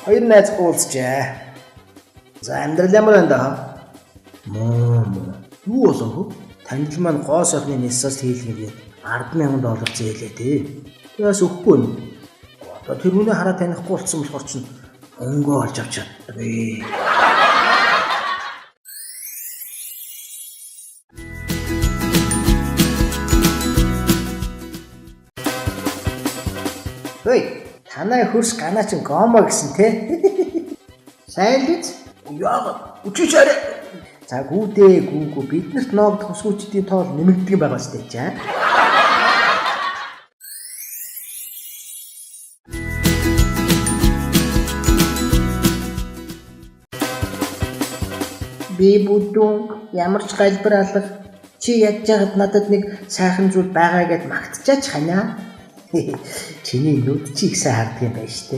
Хоёр найз уулзжээ. За амьдрал ямар байна даа? Муу. Юу болов? Танил маань гоо сохны нисээс хийлгээд $10,000 зээлээ дээ. Тэгээс өгөхгүй нь. Одоо тэр үнэ хараа танихгүй болсон болохоор чинь өнгөө олж авч чаддаггүй. Хөөе, танай хөрс ганаа чин гомо гэсэн те. Сайн л үз? Яагаад? Үчиж арай. За гүүдээ гүүгүү биднэрт ноогдох сүчдийн тоол нэмэгддэг байгаа сте чаа. Би бүдүүн ямар ч галбар алга чи ядж байгаад надад нэг сайхан зүйл байгаа гэд магтчихаач ханаа. Чиний нүд чи их сайн харддаг юм байна штэ.